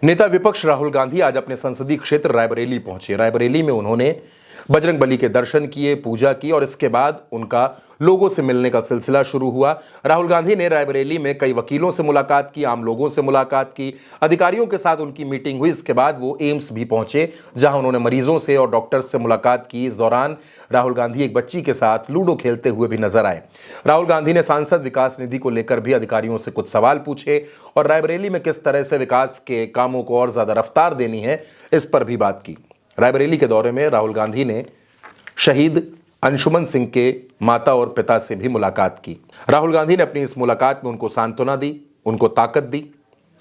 नेता विपक्ष राहुल गांधी आज अपने संसदीय क्षेत्र रायबरेली पहुंचे। रायबरेली में उन्होंने बजरंगबली के दर्शन किए, पूजा की और इसके बाद उनका लोगों से मिलने का सिलसिला शुरू हुआ। राहुल गांधी ने रायबरेली में कई वकीलों से मुलाकात की, आम लोगों से मुलाकात की, अधिकारियों के साथ उनकी मीटिंग हुई। इसके बाद वो एम्स भी पहुंचे, जहां उन्होंने मरीजों से और डॉक्टर्स से मुलाकात की। इस दौरान राहुल गांधी एक बच्ची के साथ लूडो खेलते हुए भी नजर आए। राहुल गांधी ने सांसद विकास निधि को लेकर भी अधिकारियों से कुछ सवाल पूछे और रायबरेली में किस तरह से विकास के कामों को और ज्यादा रफ्तार देनी है, इस पर भी बात की। रायबरेली के दौरे में राहुल गांधी ने शहीद अंशुमन सिंह के माता और पिता से भी मुलाकात की। राहुल गांधी ने अपनी इस मुलाकात में उनको सांत्वना दी, उनको ताकत दी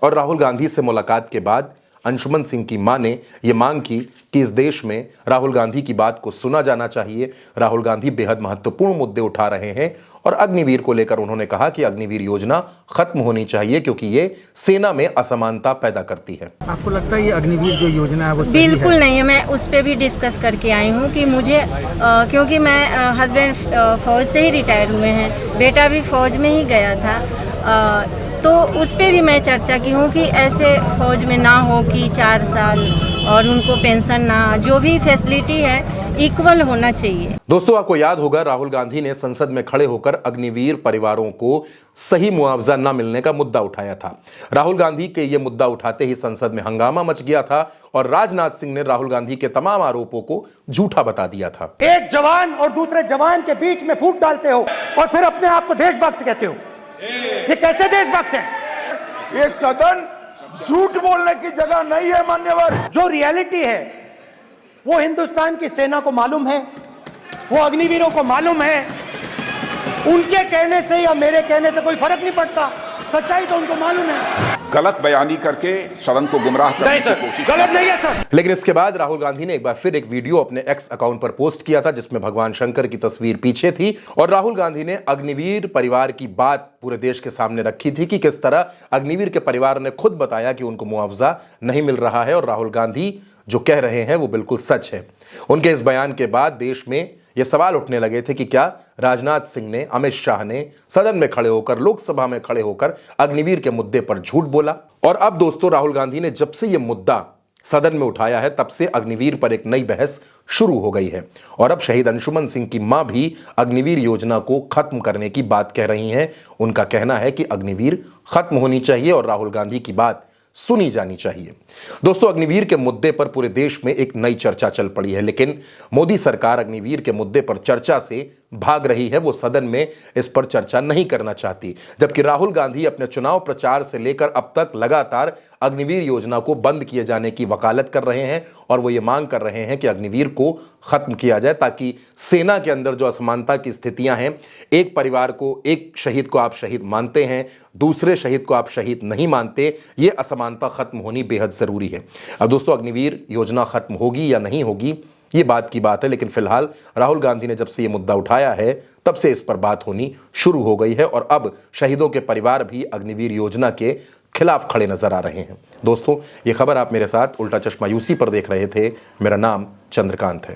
और राहुल गांधी से मुलाकात के बाद अंशुमन सिंह की मां ने यह मांग की कि इस देश में राहुल गांधी की बात को सुना जाना चाहिए। राहुल गांधी बेहद महत्वपूर्ण मुद्दे उठा रहे हैं और अग्निवीर को लेकर उन्होंने कहा कि अग्निवीर योजना खत्म होनी चाहिए क्योंकि ये सेना में असमानता पैदा करती है। आपको लगता है ये अग्निवीर जो योजना है वो सही बिल्कुल है? नहीं है। मैं उस पर भी डिस्कस करके आई हूँ कि मुझे क्योंकि मैं हस्बैंड फौज से ही रिटायर हुए हैं, बेटा भी फौज में ही गया था, तो उस पर भी मैं चर्चा की हूँ कि ऐसे फौज में ना हो कि 4 साल और उनको पेंशन ना, जो भी फैसिलिटी है इक्वल होना चाहिए। दोस्तों, आपको याद होगा राहुल गांधी ने संसद में खड़े होकर अग्निवीर परिवारों को सही मुआवजा न मिलने का मुद्दा उठाया था। राहुल गांधी के ये मुद्दा उठाते ही संसद में हंगामा मच गया था और राजनाथ सिंह ने राहुल गांधी के तमाम आरोपों को झूठा बता दिया था। एक जवान और दूसरे जवान के बीच में फूट डालते हो और फिर अपने आप को देशभक्त कहते हो, ये कैसे देशभक्त है? ये सदन झूठ बोलने की जगह नहीं है मान्यवर। जो रियलिटी है वो हिंदुस्तान की सेना को मालूम है, वो अग्निवीरों को मालूम है। उनके कहने से या मेरे कहने से कोई फर्क नहीं पड़ता, सच्चाई तो उनको मालूम है। गलत बयानी करके सदन को गुमराह करने की कोशिश। गलत नहीं है सर। लेकिन इसके बाद राहुल गांधी ने एक बार फिर एक वीडियो अपने एक्स अकाउंट पर पोस्ट किया था जिसमें भगवान शंकर की तस्वीर पीछे थी और राहुल गांधी ने अग्निवीर परिवार की बात पूरे देश के सामने रखी थी कि किस तरह अग्निवीर के परिवार ने खुद बताया कि उनको मुआवजा नहीं मिल रहा है और राहुल गांधी जो कह रहे हैं वो बिल्कुल सच है। उनके इस बयान के बाद देश में ये सवाल उठने लगे थे कि क्या राजनाथ सिंह ने, अमित शाह ने सदन में खड़े होकर, लोकसभा में खड़े होकर अग्निवीर के मुद्दे पर झूठ बोला। और अब दोस्तों, राहुल गांधी ने जब से ये मुद्दा सदन में उठाया है तब से अग्निवीर पर एक नई बहस शुरू हो गई है और अब शहीद अंशुमन सिंह की मां भी अग्निवीर योजना को खत्म करने की बात कह रही हैं। उनका कहना है कि अग्निवीर खत्म होनी चाहिए और राहुल गांधी की बात सुनी जानी चाहिए। दोस्तों, अग्निवीर के मुद्दे पर पूरे देश में एक नई चर्चा चल पड़ी है, लेकिन मोदी सरकार अग्निवीर के मुद्दे पर चर्चा से भाग रही है। वो सदन में इस पर चर्चा नहीं करना चाहती, जबकि राहुल गांधी अपने चुनाव प्रचार से लेकर अब तक लगातार अग्निवीर योजना को बंद किए जाने की वकालत कर रहे हैं और वो ये मांग कर रहे हैं कि अग्निवीर को खत्म किया जाए ताकि सेना के अंदर जो असमानता की स्थितियां हैं, एक परिवार को, एक शहीद को आप शहीद मानते हैं, दूसरे शहीद को आप शहीद नहीं मानते, ये असमानता खत्म होनी बेहद जरूरी है। अब दोस्तों, अग्निवीर योजना खत्म होगी या नहीं होगी ये बात की बात है, लेकिन फिलहाल राहुल गांधी ने जब से ये मुद्दा उठाया है तब से इस पर बात होनी शुरू हो गई है और अब शहीदों के परिवार भी अग्निवीर योजना के खिलाफ खड़े नजर आ रहे हैं। दोस्तों, ये खबर आप मेरे साथ उल्टा चश्मा यूसी पर देख रहे थे। मेरा नाम चंद्रकांत है।